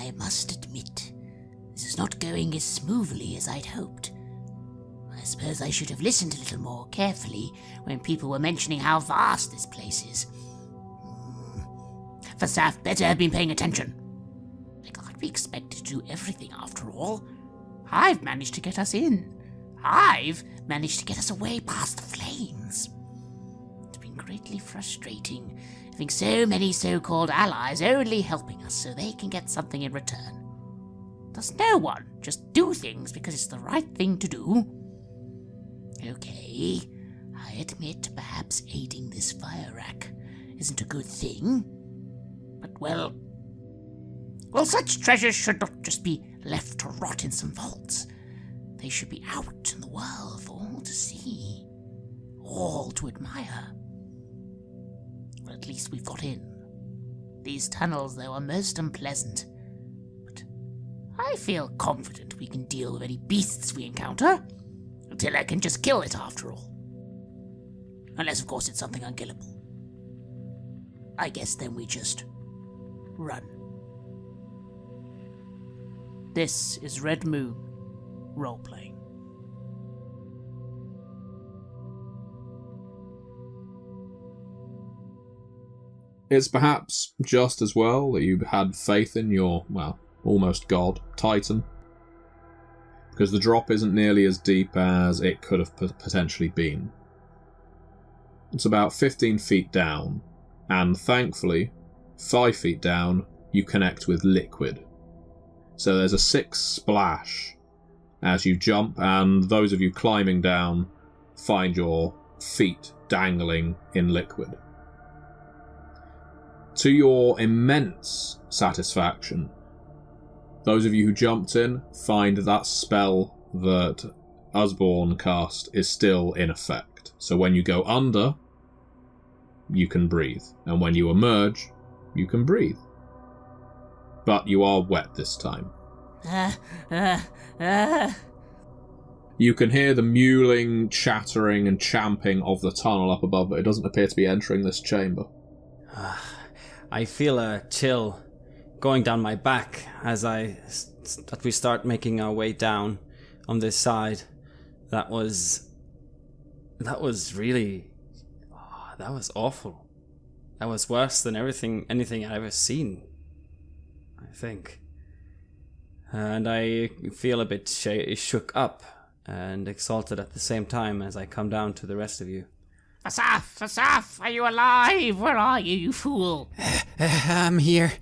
I must admit, this is not going as smoothly as I'd hoped. I suppose I should have listened a little more carefully when people were mentioning how vast this place is. Fasaf better have been paying attention. I can't be expected to do everything after all. I've managed to get us in. I've managed to get us away past the flames. It's been greatly frustrating having so many so-called allies only helping us so they can get something in return. Does no one just do things because it's the right thing to do? Okay, I admit perhaps aiding this fire rack isn't a good thing. But well, such treasures should not just be left to rot in some vaults. They should be out in the world for all to see, all to admire. Well, at least we've got in. These tunnels, though, are most unpleasant. But I feel confident we can deal with any beasts we encounter, until I can just kill it after all. Unless, of course, it's something unkillable. I guess then we just run. This is Red Moon Roleplaying. It's perhaps just as well that you had faith in your, well, almost god, Titan. Because the drop isn't nearly as deep as it could have potentially been. It's about 15 feet down, and thankfully, 5 feet down, you connect with liquid. So there's a 6 splash as you jump, and those of you climbing down find your feet dangling in liquid. To your immense satisfaction, those of you who jumped in find that spell that Usborne cast is still in effect. So when you go under, you can breathe. And when you emerge, you can breathe. But you are wet this time. You can hear the mewling, chattering and champing of the tunnel up above, but it doesn't appear to be entering this chamber. I feel a chill going down my back as we start making our way down on this side. That was really, that was awful. That was worse than anything I've ever seen, I think. And I feel a bit shook up and exalted at the same time as I come down to the rest of you. Fasaf, are you alive? Where are you, you fool? I'm here.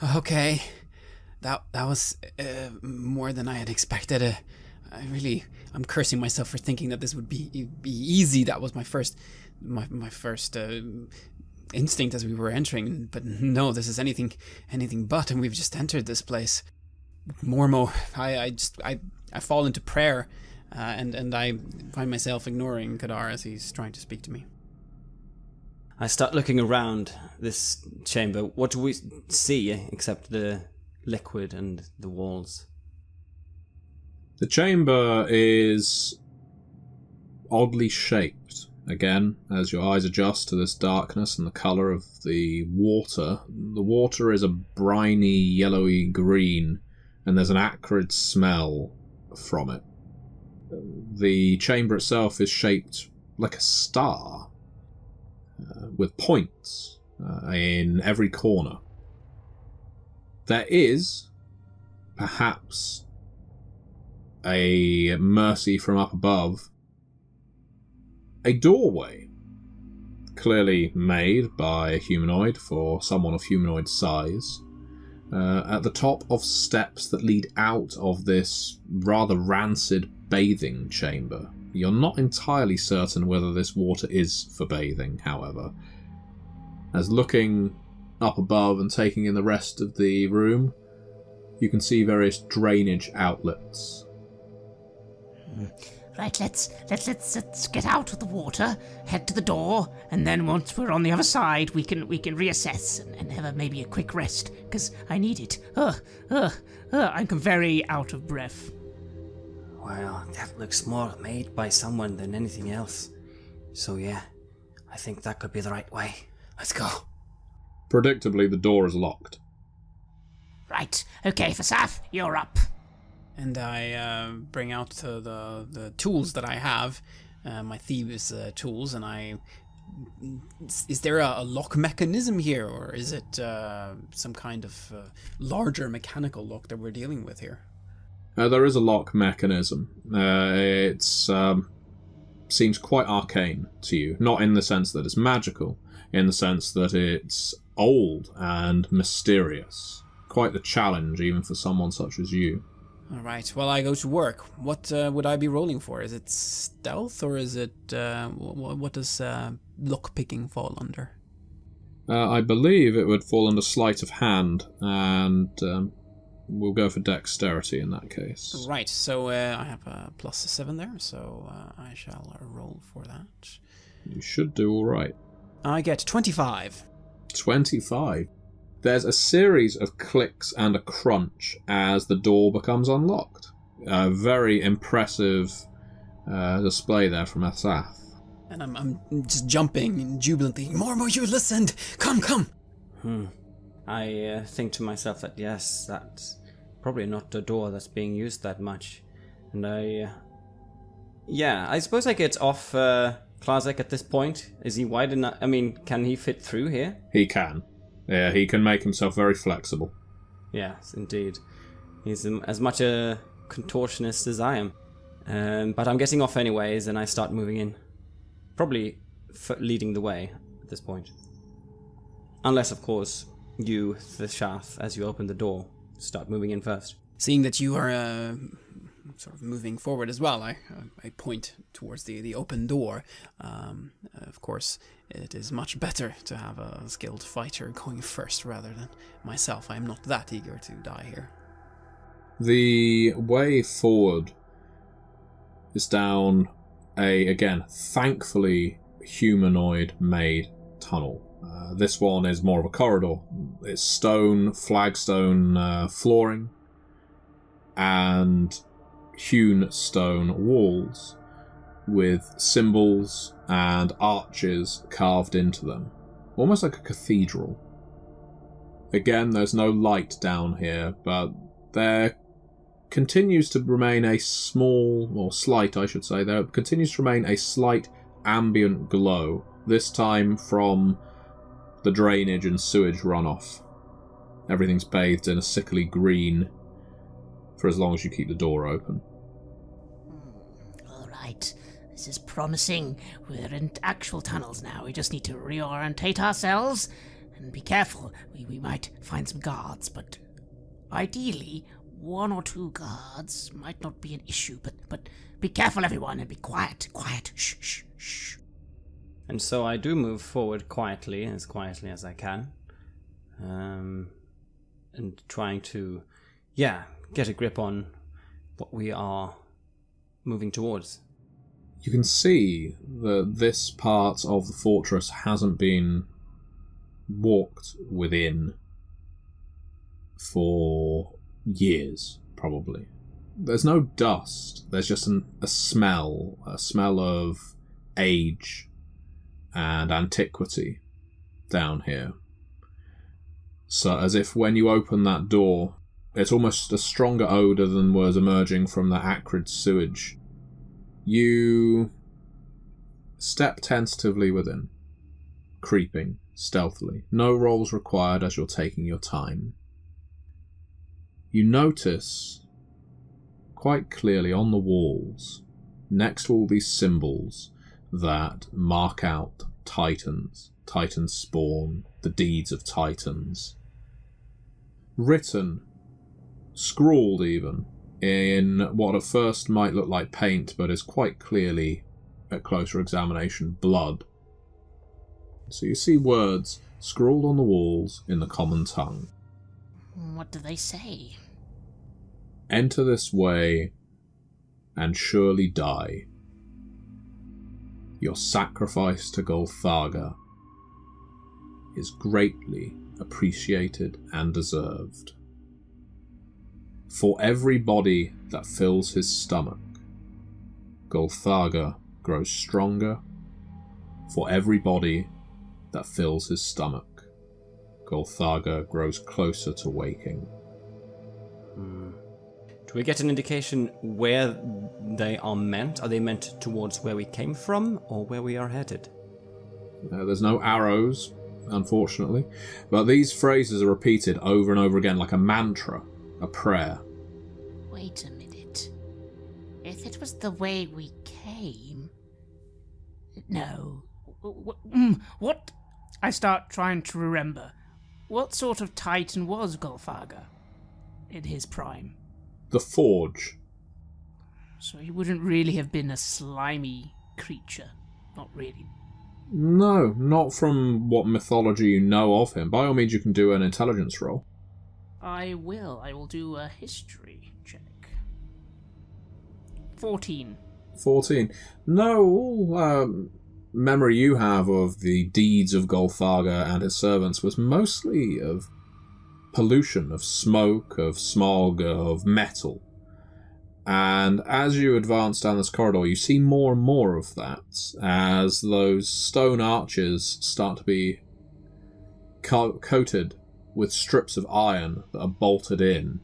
Okay. That was more than I had expected. I'm cursing myself for thinking that this would be easy. That was my first instinct as we were entering. But no, this is anything but, and we've just entered this place. Mormo, I fall into prayer. And I find myself ignoring Kadar as he's trying to speak to me. I start looking around this chamber. What do we see except the liquid and the walls? The chamber is oddly shaped. Again, as your eyes adjust to this darkness and the colour of the water is a briny, yellowy green, and there's an acrid smell from it. The chamber itself is shaped like a star, with points in every corner. There is, perhaps, a mercy from up above, a doorway, clearly made by a humanoid for someone of humanoid size, at the top of steps that lead out of this rather rancid bathing chamber. You're not entirely certain whether this water is for bathing, however, as looking up above and taking in the rest of the room, you can see various drainage outlets. Right, let's get out of the water, head to the door, and then once we're on the other side, we can reassess and have maybe a quick rest, because I need it. I'm very out of breath. Well, that looks more made by someone than anything else. So yeah, I think that could be the right way. Let's go. Predictably, the door is locked. Right, okay, Fasaf, you're up. And I bring out the tools that I have, my thieves' tools, and I... Is there a lock mechanism here, or is it some kind of larger mechanical lock that we're dealing with here? There is a lock mechanism. It seems quite arcane to you. Not in the sense that it's magical, in the sense that it's old and mysterious. Quite the challenge, even for someone such as you. Alright, well, I go to work. What would I be rolling for? Is it stealth, or is it... what does lockpicking fall under? I believe it would fall under sleight of hand, and we'll go for dexterity in that case. Right, so I have a +7 there, so I shall roll for that. You should do alright. I get 25. 25. There's a series of clicks and a crunch as the door becomes unlocked. A very impressive display there from Asaf. And I'm just jumping jubilantly. Mormo, you listened! Come! I think to myself that yes, that's probably not a door that's being used that much. And I suppose I get off Klazek at this point. Is he wide enough? I mean, can he fit through here? He can. Yeah, he can make himself very flexible. Yes, indeed. He's as much a contortionist as I am. But I'm getting off anyways, and I start moving in. Probably leading the way at this point. Unless, of course, you, the Shath, as you open the door, start moving in first. Seeing that you are sort of moving forward as well, I point towards the open door. Of course, it is much better to have a skilled fighter going first rather than myself. I am not that eager to die here. The way forward is down a, again, thankfully humanoid-made tunnel. This one is more of a corridor. It's stone, flagstone flooring, and hewn stone walls with symbols and arches carved into them. Almost like a cathedral. Again, there's no light down here, but there continues to remain a small, or slight I should say, there continues to remain a slight ambient glow, this time from the drainage and sewage runoff. Everything's bathed in a sickly green for as long as you keep the door open. All right, this is promising. We're in actual tunnels now. We just need to reorientate ourselves and be careful. We might find some guards, but ideally, 1 or 2 guards might not be an issue. But be careful, everyone, and be quiet. Shh. And so I do move forward quietly as I can. And trying to, get a grip on what we are moving towards. You can see that this part of the fortress hasn't been walked within for years, probably. There's no dust. There's just a smell of age and antiquity down here. So as if when you open that door, it's almost a stronger odour than was emerging from the acrid sewage. You step tentatively within, creeping stealthily. No rolls required as you're taking your time. You notice quite clearly on the walls, next to all these symbols that mark out Titans, Titan spawn, the deeds of Titans, written, scrawled even, in what at first might look like paint, but is quite clearly, at closer examination, blood. So you see words scrawled on the walls in the common tongue. What do they say? Enter this way and surely die. Your sacrifice to Golthaga is greatly appreciated and deserved. For every body that fills his stomach, Golthaga grows stronger. For every body that fills his stomach, Golthaga grows closer to waking. Do we get an indication where they are meant? Are they meant towards where we came from, or where we are headed? There's no arrows, unfortunately, but these phrases are repeated over and over again like a mantra, a prayer. Wait a minute. If it was the way we came... No. What? I start trying to remember. What sort of titan was Golthaga in his prime? The Forge. So he wouldn't really have been a slimy creature. Not really. No, not from what mythology you know of him. By all means, you can do an intelligence roll. I will do a history check. 14. 14. No, all memory you have of the deeds of Golthaga and his servants was mostly of pollution, of smoke, of smog, of metal. And as you advance down this corridor, you see more and more of that as those stone arches start to be coated with strips of iron that are bolted in.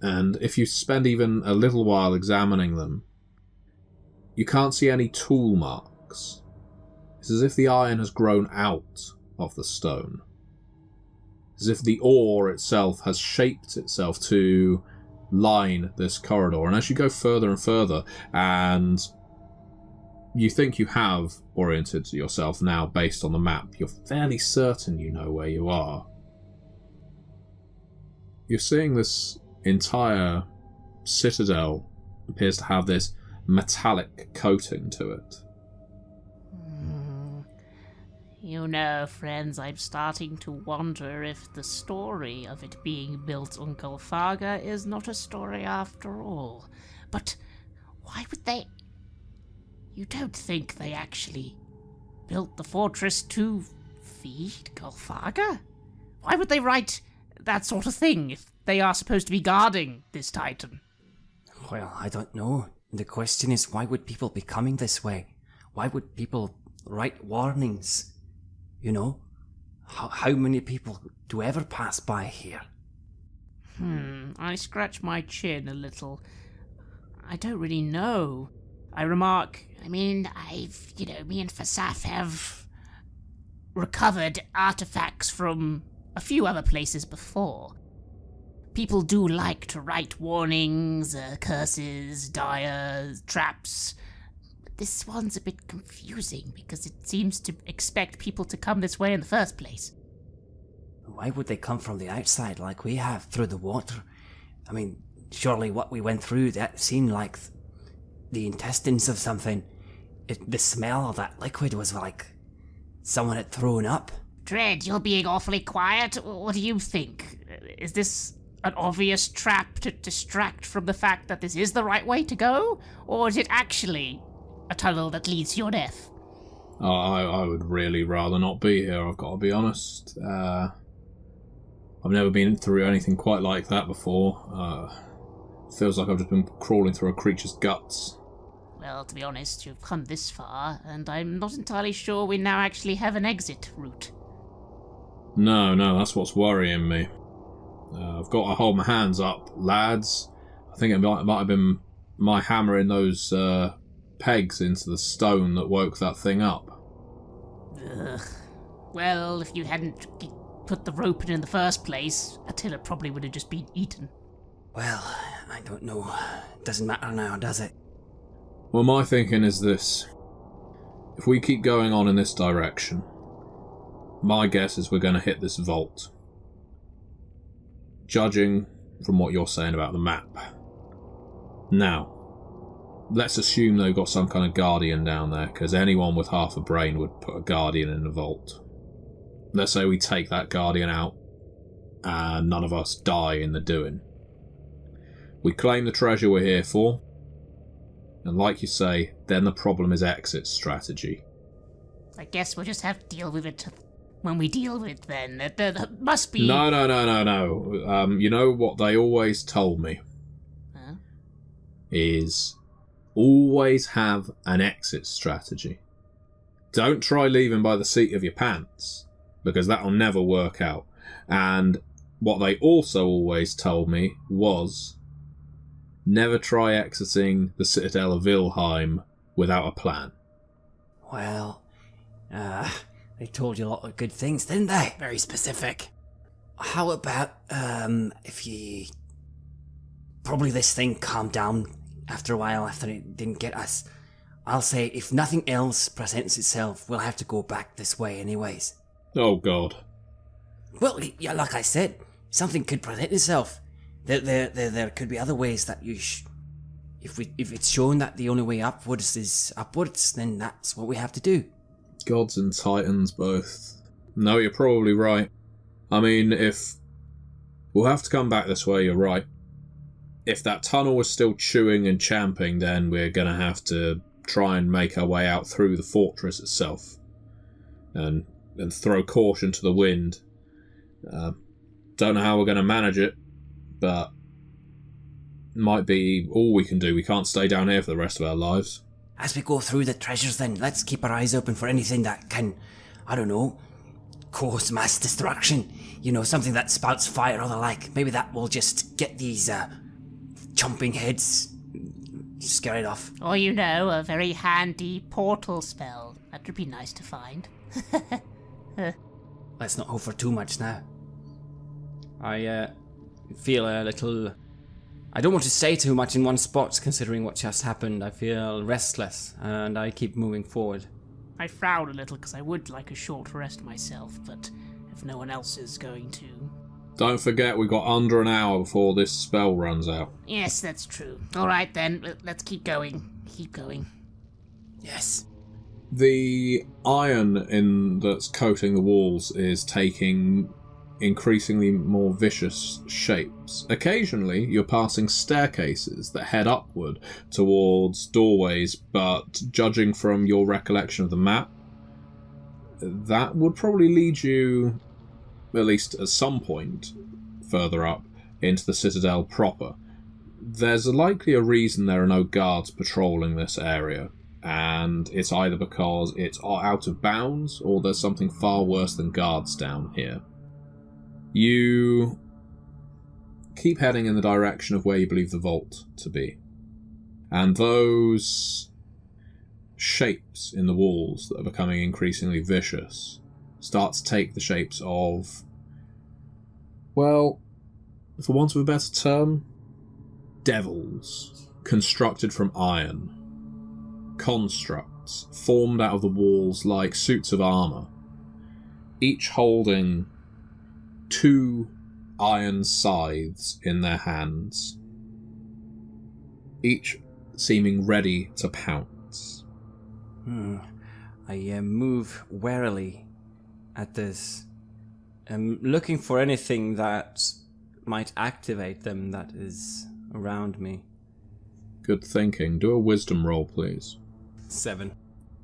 And if you spend even a little while examining them, you can't see any tool marks. It's as if the iron has grown out of the stone. As if the ore itself has shaped itself to line this corridor. And as you go further and further, and you think you have oriented yourself now based on the map, you're fairly certain you know where you are. You're seeing this entire citadel appears to have this metallic coating to it. You know, friends, I'm starting to wonder if the story of it being built on Golthaga is not a story after all. But why would they... You don't think they actually built the fortress to feed Golthaga? Why would they write that sort of thing if they are supposed to be guarding this titan? Well, I don't know. The question is, why would people be coming this way? Why would people write warnings? You know, how many people do ever pass by here? I scratch my chin a little. I don't really know. I remark, me and Fasaf have recovered artifacts from a few other places before. People do like to write warnings, curses, dire traps. This one's a bit confusing because it seems to expect people to come this way in the first place. Why would they come from the outside like we have, through the water? I mean, surely what we went through, that seemed like the intestines of something. The smell of that liquid was like someone had thrown up. Dread, you're being awfully quiet. What do you think? Is this an obvious trap to distract from the fact that this is the right way to go? Or is it actually a tunnel that leads to your death? I would really rather not be here, I've got to be honest. I've never been through anything quite like that before. Feels like I've just been crawling through a creature's guts. Well, to be honest, you've come this far, and I'm not entirely sure we now actually have an exit route. No, that's what's worrying me. I've got to hold my hands up, lads. I think it might have been my hammering those pegs into the stone that woke that thing up. Ugh. Well, if you hadn't put the rope in the first place, Attila probably would have just been eaten. Well, I don't know. Doesn't matter now, does it? Well, my thinking is this. If we keep going on in this direction, my guess is we're going to hit this vault. Judging from what you're saying about the map. Now, let's assume they've got some kind of guardian down there, because anyone with half a brain would put a guardian in the vault. Let's say we take that guardian out, and none of us die in the doing. We claim the treasure we're here for, and like you say, then the problem is exit strategy. I guess we'll just have to deal with it when we deal with it then. There must be... No. You know what they always told me? Huh? Is always have an exit strategy. Don't try leaving by the seat of your pants. because that'll never work out. And what they also always told me was never try exiting the Citadel of Vilhaim without a plan. Well, they told you a lot of good things, didn't they? Very specific. How about, if you... Probably this thing calmed down after a while, after it didn't get us. I'll say, if nothing else presents itself, we'll have to go back this way anyways. Oh, God. Well, yeah, like I said, something could present itself. There could be other ways that you if it's shown that the only way upwards is upwards, then that's what we have to do. Gods and Titans both. No, you're probably right. I mean, if... We'll have to come back this way, you're right. If that tunnel was still chewing and champing, then we're going to have to try and make our way out through the fortress itself. And throw caution to the wind. Don't know how we're going to manage it, but might be all we can do. We can't stay down here for the rest of our lives. As we go through the treasures then, let's keep our eyes open for anything that can, I don't know, cause mass destruction. You know, something that spouts fire or the like. Maybe that will just get these chomping heads scared off. Or, you know, a very handy portal spell. That would be nice to find. Let's not hope for too much now. I feel a little... I don't want to say too much in one spot, considering what just happened. I feel restless, and I keep moving forward. I frown a little because I would like a short rest myself, but if no one else is going to... Don't forget, we've got under an hour before this spell runs out. Yes, that's true. All right, then. Let's keep going. Keep going. Yes. The iron that's coating the walls is taking increasingly more vicious shapes. Occasionally, you're passing staircases that head upward towards doorways, but judging from your recollection of the map, that would probably lead you, at least at some point, further up into the Citadel proper. There's likely a reason there are no guards patrolling this area, and it's either because it's out of bounds or there's something far worse than guards down here. You keep heading in the direction of where you believe the vault to be. And those shapes in the walls that are becoming increasingly vicious start to take the shapes of, well, for want of a better term, devils constructed from iron. Constructs formed out of the walls like suits of armour, each holding 2 iron scythes in their hands, each seeming ready to pounce. I move warily at this, looking for anything that might activate them that is around me. Good thinking. Do a wisdom roll, please. 7.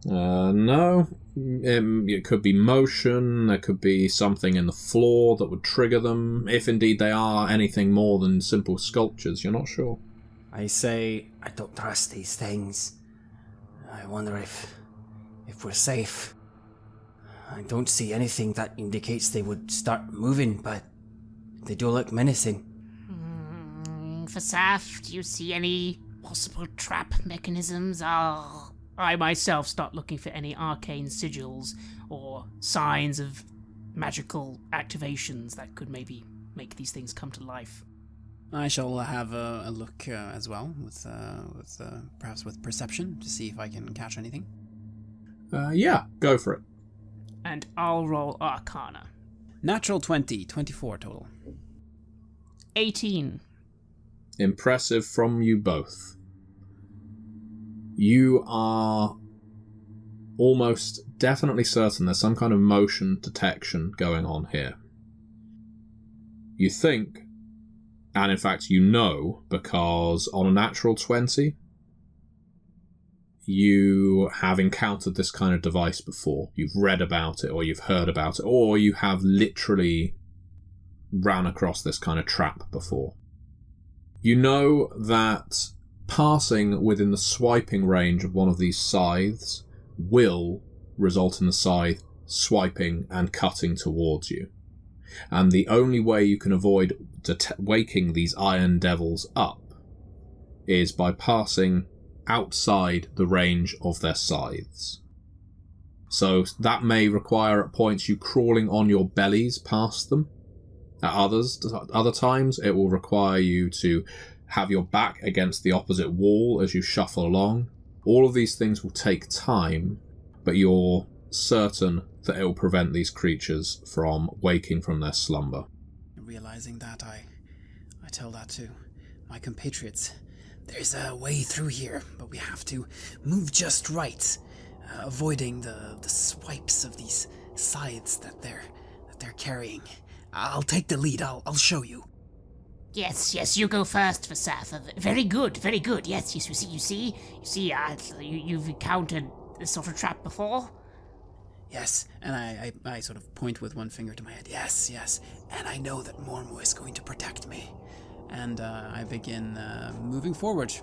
No. It could be motion, there could be something in the floor that would trigger them, if indeed they are anything more than simple sculptures, you're not sure. I say, I don't trust these things. I wonder if we're safe. I don't see anything that indicates they would start moving, but they do look menacing. For Saf, do you see any possible trap mechanisms? I myself start looking for any arcane sigils or signs of magical activations that could maybe make these things come to life. I shall have a look as well, with perhaps with perception, to see if I can catch anything. Yeah, go for it. And I'll roll Arcana. Natural 20, 24 total. 18. Impressive from you both. You are almost definitely certain there's some kind of motion detection going on here. You think, and in fact you know, because on a natural 20, you have encountered this kind of device before. You've read about it, or you've heard about it, or you have literally ran across this kind of trap before. You know that passing within the swiping range of one of these scythes will result in the scythe swiping and cutting towards you. And the only way you can avoid waking these iron devils up is by passing outside the range of their scythes. So that may require at points you crawling on your bellies past them. At other times, it will require you to have your back against the opposite wall as you shuffle along. All of these things will take time, but you're certain that it will prevent these creatures from waking from their slumber. Realizing that, I tell that to my compatriots. There's a way through here, but we have to move just right, avoiding the swipes of these scythes that they're carrying. I'll take the lead. I'll show you. Yes, you go first, Vasath. Very good. Yes, you see, you've encountered this sort of trap before? Yes, and I sort of point with one finger to my head. Yes, and I know that Mormo is going to protect me. And I begin moving forward.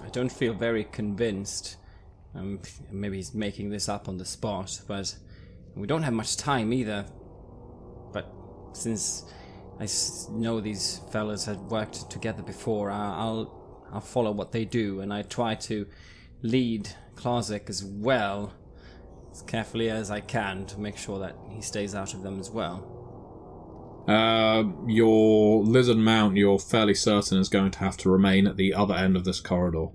I don't feel very convinced. Maybe he's making this up on the spot, but we don't have much time either. But since I know these fellas had worked together before, I'll follow what they do, and I try to lead Klazek as well, as carefully as I can, to make sure that he stays out of them as well. Your lizard mount, you're fairly certain, is going to have to remain at the other end of this corridor.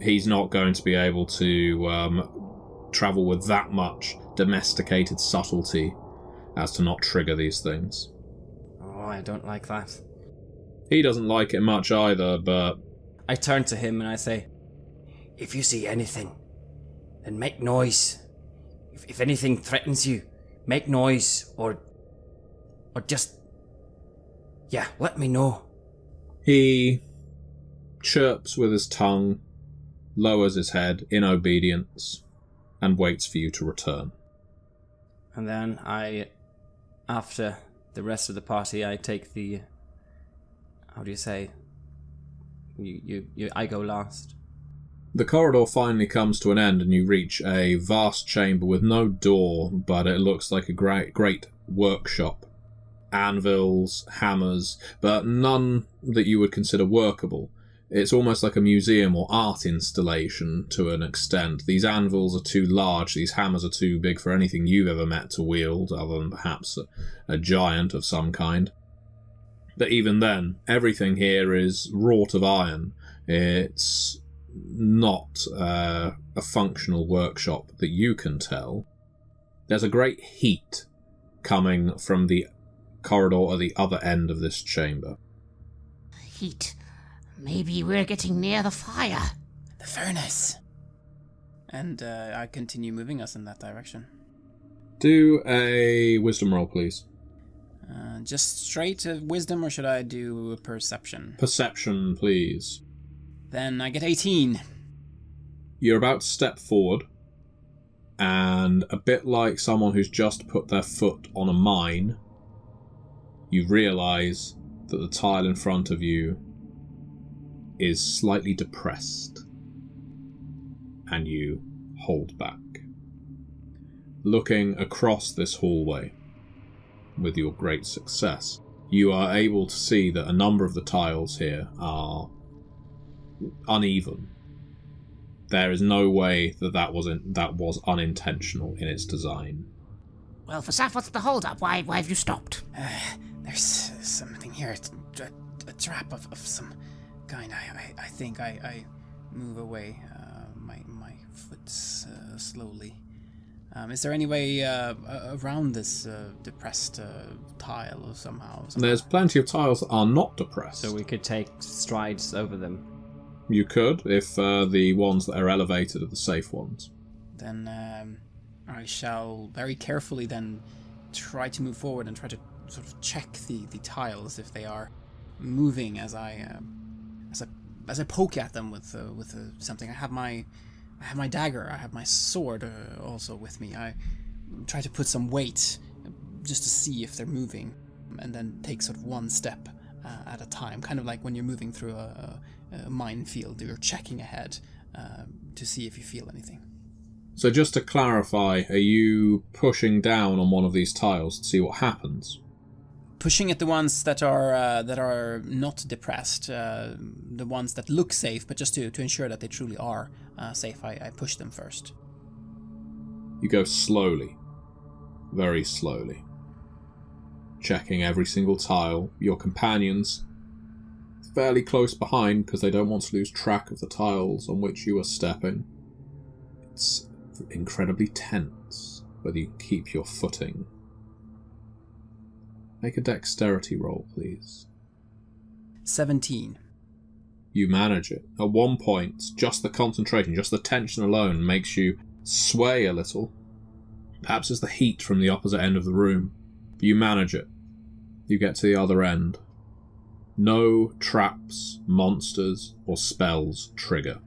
He's not going to be able to travel with that much domesticated subtlety as to not trigger these things. Oh, I don't like that. He doesn't like it much either, but... I turn to him and I say, if you see anything, then make noise. If anything threatens you, make noise, or just... yeah, let me know. He chirps with his tongue, lowers his head in obedience, and waits for you to return. And then after the rest of the party, I take the... how do you say? I go last. The corridor finally comes to an end and you reach a vast chamber with no door, but it looks like a great workshop. Anvils, hammers, but none that you would consider workable. It's almost like a museum or art installation to an extent. These anvils are too large, these hammers are too big for anything you've ever met to wield, other than perhaps a giant of some kind. But even then, everything here is wrought of iron. It's not a functional workshop that you can tell. There's a great heat coming from the corridor at the other end of this chamber. Heat. Maybe we're getting near the fire. The furnace. And I continue moving us in that direction. Do a wisdom roll, please. Just straight wisdom, or should I do perception? Perception, please. Then I get 18. You're about to step forward, and a bit like someone who's just put their foot on a mine, you realise that the tile in front of you is slightly depressed, and you hold back. Looking across this hallway, with your great success, you are able to see that a number of the tiles here are uneven. There is no way that was unintentional in its design. Well, Vasaf, what's the hold-up? Why have you stopped? There's something here. It's a trap of some kind. I think I move away my foot slowly. Is there any way around this depressed tile somehow? There's plenty of tiles that are not depressed. So we could take strides over them. You could, if the ones that are elevated are the safe ones. Then I shall very carefully then try to move forward and try to sort of check the tiles if they are moving as I poke at them with something. I have my dagger. I have my sword also with me. I try to put some weight just to see if they're moving, and then take sort of one step at a time, kind of like when you're moving through a minefield. You're checking ahead to see if you feel anything. So just to clarify, are you pushing down on one of these tiles to see what happens? Pushing at the ones that are not depressed, the ones that look safe, but just to ensure that they truly are safe, I push them first. You go slowly, very slowly, checking every single tile. Your companions fairly close behind because they don't want to lose track of the tiles on which you are stepping. It's incredibly tense, whether you keep your footing. Make a dexterity roll, please. 17. You manage it. At one point, just the concentration, just the tension alone makes you sway a little. Perhaps it's the heat from the opposite end of the room. You manage it. You get to the other end. No traps, monsters, or spells trigger.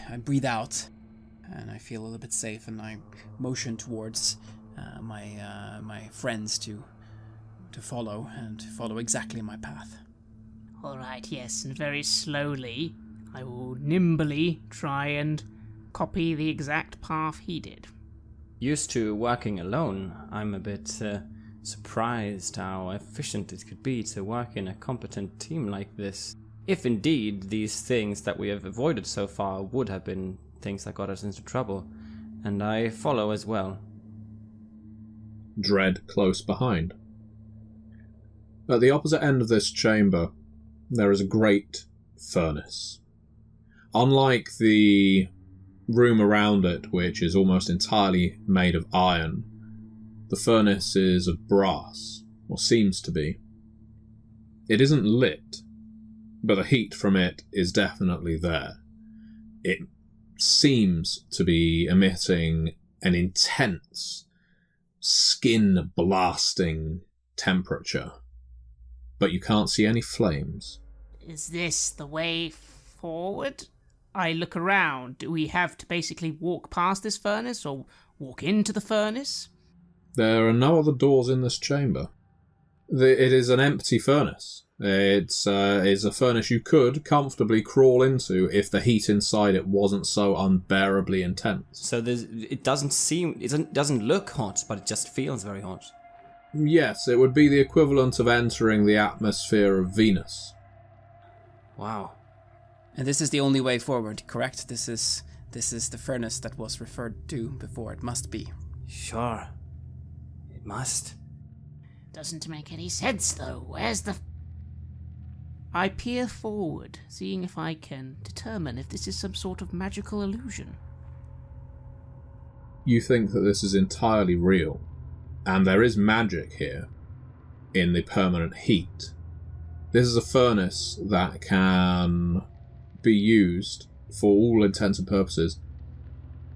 I breathe out, and I feel a little bit safe, and I motion towards my friends to follow, and follow exactly my path. All right, yes, and very slowly, I will nimbly try and copy the exact path he did. Used to working alone, I'm a bit surprised how efficient it could be to work in a competent team like this. If indeed these things that we have avoided so far would have been things that got us into trouble, and I follow as well. Dread close behind. At the opposite end of this chamber, there is a great furnace. Unlike the room around it, which is almost entirely made of iron, the furnace is of brass, or seems to be. It isn't lit, but the heat from it is definitely there. It seems to be emitting an intense, skin-blasting temperature, but you can't see any flames. Is this the way forward? I look around. Do we have to basically walk past this furnace or walk into the furnace? There are no other doors in this chamber. It is an empty furnace. It's a furnace you could comfortably crawl into if the heat inside it wasn't so unbearably intense. So it doesn't look hot, but it just feels very hot. Yes, it would be the equivalent of entering the atmosphere of Venus. Wow. And this is the only way forward, correct? This is the furnace that was referred to before. It must be. Sure. It must. Doesn't make any sense, though. Where's the... I peer forward, seeing if I can determine if this is some sort of magical illusion. You think that this is entirely real, and there is magic here in the permanent heat. This is a furnace that can be used, for all intents and purposes,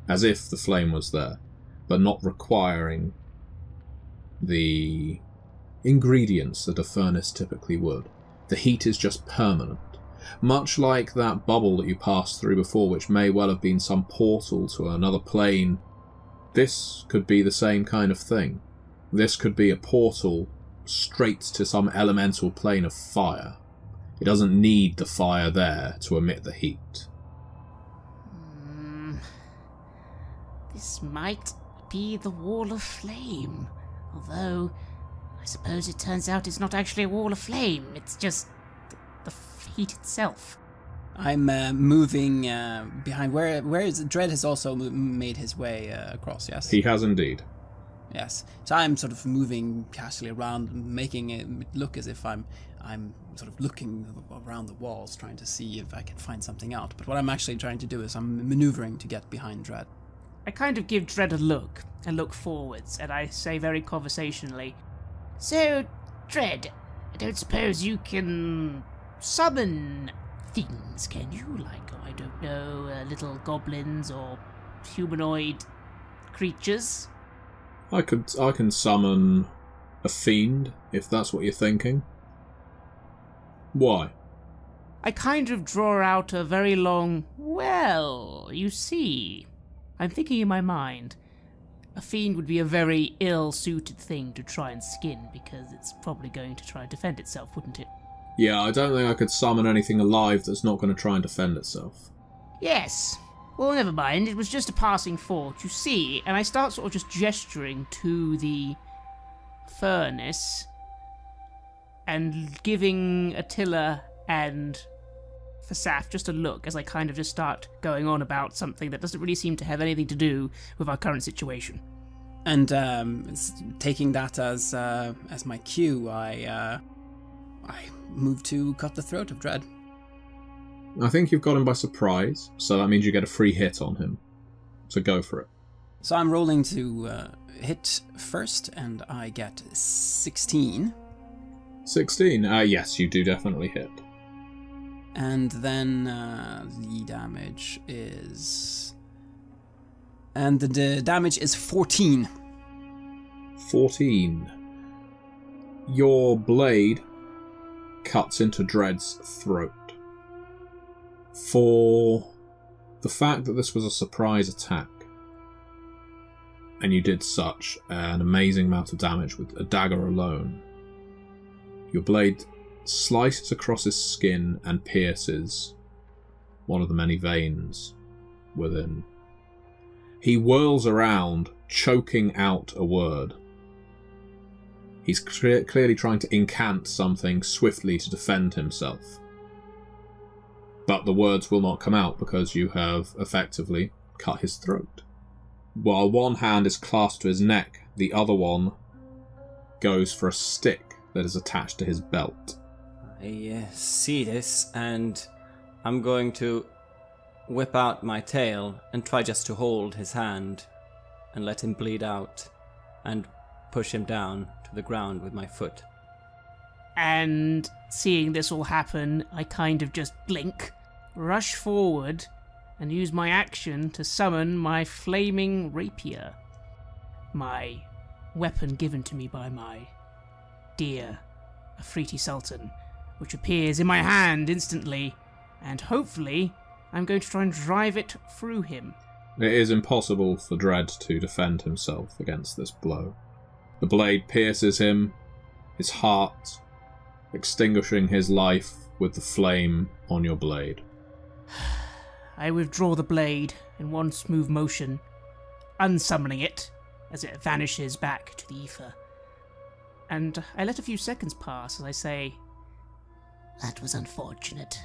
as if the flame was there, but not requiring the ingredients that a furnace typically would. The heat is just permanent. Much like that bubble that you passed through before, which may well have been some portal to another plane, this could be the same kind of thing. This could be a portal straight to some elemental plane of fire. It doesn't need the fire there to emit the heat. This might be the wall of flame, although I suppose it turns out it's not actually a wall of flame, it's just the heat itself. I'm moving behind. Where is Dread has also made his way across, yes? He has indeed. Yes. So I'm sort of moving casually around, making it look as if I'm sort of looking around the walls, trying to see if I can find something out. But what I'm actually trying to do is I'm maneuvering to get behind Dread. I kind of give Dread a look, and look forwards, and I say very conversationally, "So, Dread, I don't suppose you can summon things, can you? Like, I don't know, little goblins or humanoid creatures?" I can summon a fiend, if that's what you're thinking. Why? I kind of draw out a very long, "Well, you see." I'm thinking in my mind, a fiend would be a very ill-suited thing to try and skin, because it's probably going to try and defend itself, wouldn't it? Yeah, I don't think I could summon anything alive that's not going to try and defend itself. Yes. Well, never mind. It was just a passing thought, you see. And I start sort of just gesturing to the furnace and giving Attila and Fasaf just a look as I kind of just start going on about something that doesn't really seem to have anything to do with our current situation. And taking that as my cue, I move to cut the throat of Dread. I think you've got him by surprise, so that means you get a free hit on him. So go for it. So I'm rolling to hit first, and I get 16. 16. Yes, you do definitely hit. And then the damage is... And the damage is 14. 14. Your blade cuts into Dread's throat. For the fact that this was a surprise attack, and you did such an amazing amount of damage with a dagger alone, your blade slices across his skin and pierces one of the many veins within. He whirls around, choking out a word. He's clearly trying to incant something swiftly to defend himself. But the words will not come out because you have effectively cut his throat. While one hand is clasped to his neck, the other one goes for a stick that is attached to his belt. I see this, and I'm going to whip out my tail and try just to hold his hand and let him bleed out and push him down to the ground with my foot. And seeing this all happen, I kind of just blink, rush forward, and use my action to summon my flaming rapier. My weapon given to me by my dear Afriti Sultan, which appears in my hand instantly, and hopefully I'm going to try and drive it through him. It is impossible for Dread to defend himself against this blow. The blade pierces him, his heart, extinguishing his life with the flame on your blade. I withdraw the blade in one smooth motion, unsummoning it as it vanishes back to the ether. And I let a few seconds pass as I say, That was unfortunate.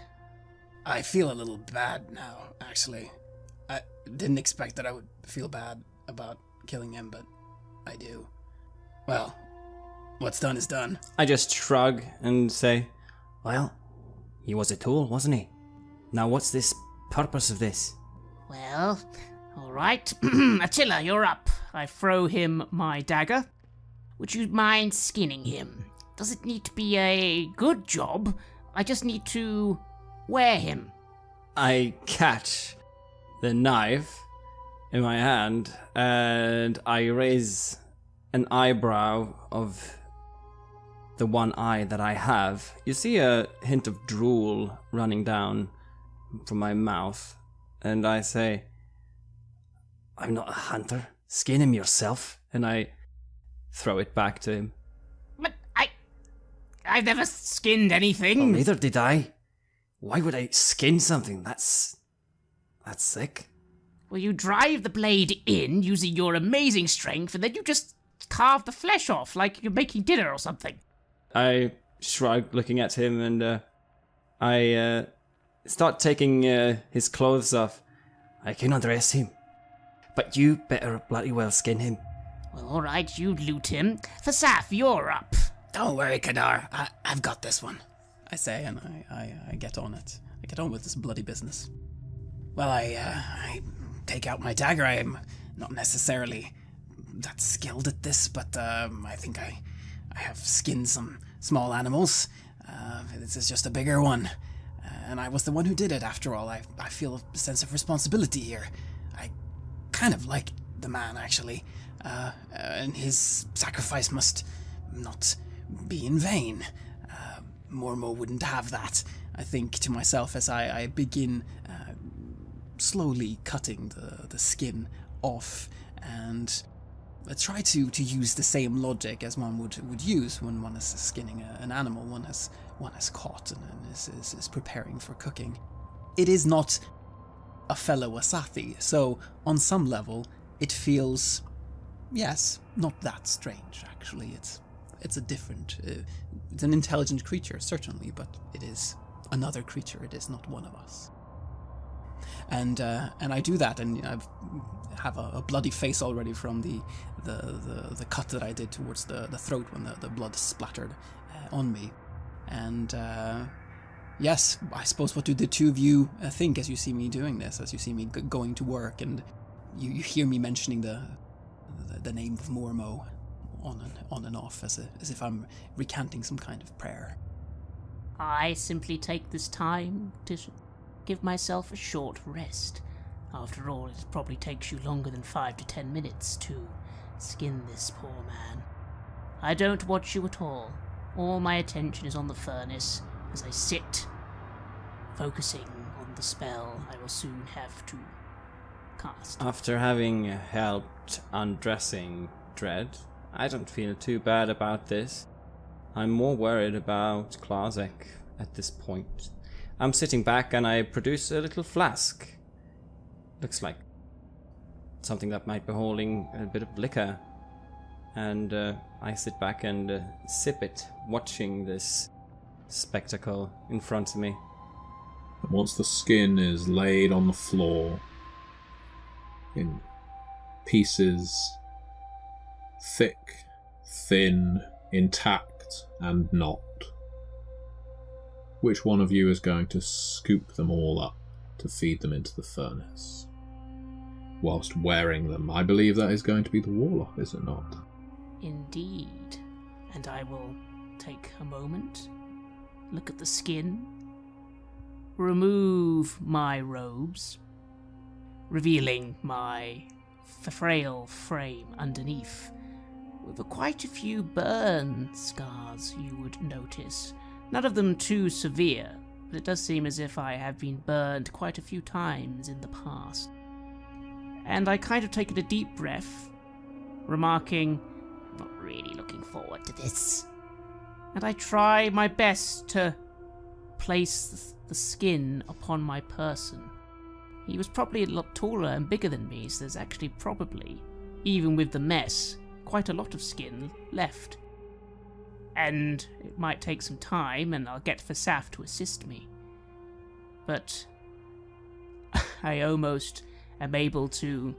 I feel a little bad now, actually. I didn't expect that I would feel bad about killing him, but I do. Well, what's done is done. I just shrug and say, well, he was a tool, wasn't he? Now what's this purpose of this? Well, alright. Attila, you're up. I throw him my dagger. Would you mind skinning him? Does it need to be a good job? I just need to wear him. I catch the knife in my hand and I raise an eyebrow of the one eye that I have. You see a hint of drool running down from my mouth, and I say, I'm not a hunter. Skin him yourself. And I throw it back to him. But I've never skinned anything. Well, neither did I. Why would I skin something? That's sick. Well, you drive the blade in using your amazing strength, and then you just carve the flesh off like you're making dinner or something. I shrug, looking at him, and I start taking his clothes off. I can undress him, but you better bloody well skin him. Well, alright, you loot him. Fasaf, you're up. Don't worry, Kadar. I've got this one, I say, and I get on it. I get on with this bloody business. Well, I take out my dagger. I am not necessarily that skilled at this, but I think I have skinned some small animals. This is just a bigger one. And I was the one who did it, after all. I feel a sense of responsibility here. I kind of like the man, actually. And his sacrifice must not be in vain. Mormo wouldn't have that, I think to myself, as I begin slowly cutting the skin off, and I try to use the same logic as one would use when one is skinning an animal one has caught and is preparing for cooking. It is not a fellow Asathi, so on some level it feels, yes, not that strange actually. It's a different, it's an intelligent creature certainly, but it is another creature. It is not one of us. And I do that, and I have a bloody face already from the cut that I did towards the throat when the blood splattered on me. And yes, I suppose, what do the two of you think as you see me doing this, as you see me going to work, and you hear me mentioning the name of Mormo on and off as if I'm recanting some kind of prayer? I simply take this time to give myself a short rest. After all, it probably takes you longer than 5 to 10 minutes to skin this poor man. I don't watch you at all. All my attention is on the furnace as I sit, focusing on the spell I will soon have to cast. After having helped undressing Dread, I don't feel too bad about this. I'm more worried about Klazek at this point. I'm sitting back and I produce a little flask. Looks like something that might be holding a bit of liquor. And I sit back and sip it, watching this spectacle in front of me. And once the skin is laid on the floor in pieces, thick, thin, intact, and not, which one of you is going to scoop them all up to feed them into the furnace whilst wearing them? I believe that is going to be the Warlock, is it not? Indeed. And I will take a moment, look at the skin, remove my robes, revealing my frail frame underneath, with quite a few burn scars you would notice. None of them too severe, but it does seem as if I have been burned quite a few times in the past. And I kind of take a deep breath, remarking, "Not really looking forward to this." And I try my best to place the skin upon my person. He was probably a lot taller and bigger than me, so there's actually probably, even with the mess, quite a lot of skin left. And it might take some time, and I'll get Fasaf to assist me. But I almost am able to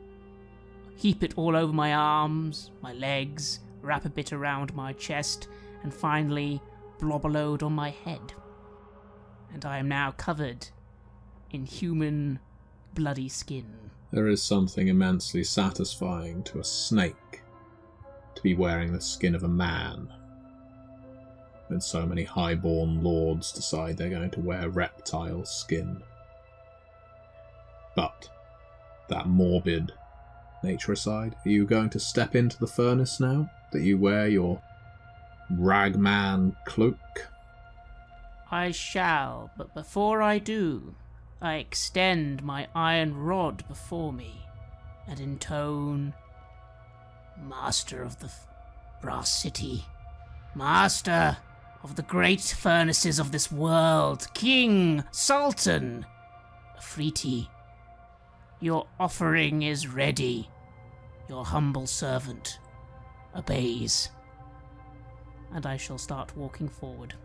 heap it all over my arms, my legs, wrap a bit around my chest, and finally blob a load on my head. And I am now covered in human, bloody skin. There is something immensely satisfying to a snake to be wearing the skin of a man, when so many highborn lords decide they're going to wear reptile skin. But that morbid nature aside, are you going to step into the furnace now that you wear your ragman cloak? I shall, but before I do, I extend my iron rod before me and intone, "Master of the Brass City, Master of the great furnaces of this world, King, Sultan, Afriti, your offering is ready. Your humble servant obeys." And I shall start walking forward.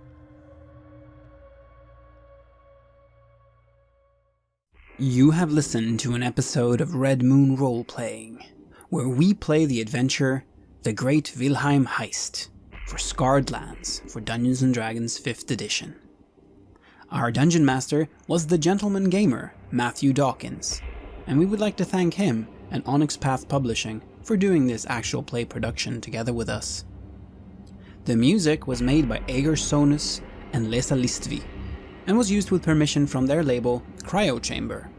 You have listened to an episode of Red Moon Role-Playing, where we play the adventure The Great Vilhaim Heist for Scarred Lands for Dungeons & Dragons 5th edition. Our dungeon master was the gentleman gamer, Matthew Dawkins, and we would like to thank him and Onyx Path Publishing for doing this actual play production together with us. The music was made by Ager Sonus and Lesa Listvi, and was used with permission from their label, Cryo Chamber.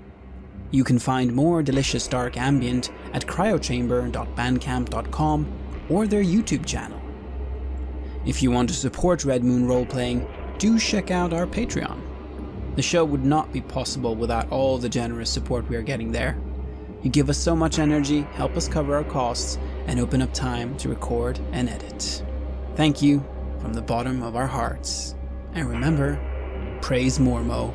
You can find more delicious dark ambient at cryochamber.bandcamp.com or their YouTube channel. If you want to support Red Moon Roleplaying, do check out our Patreon. The show would not be possible without all the generous support we are getting there. You give us so much energy, help us cover our costs, and open up time to record and edit. Thank you from the bottom of our hearts. And remember, praise Mormo.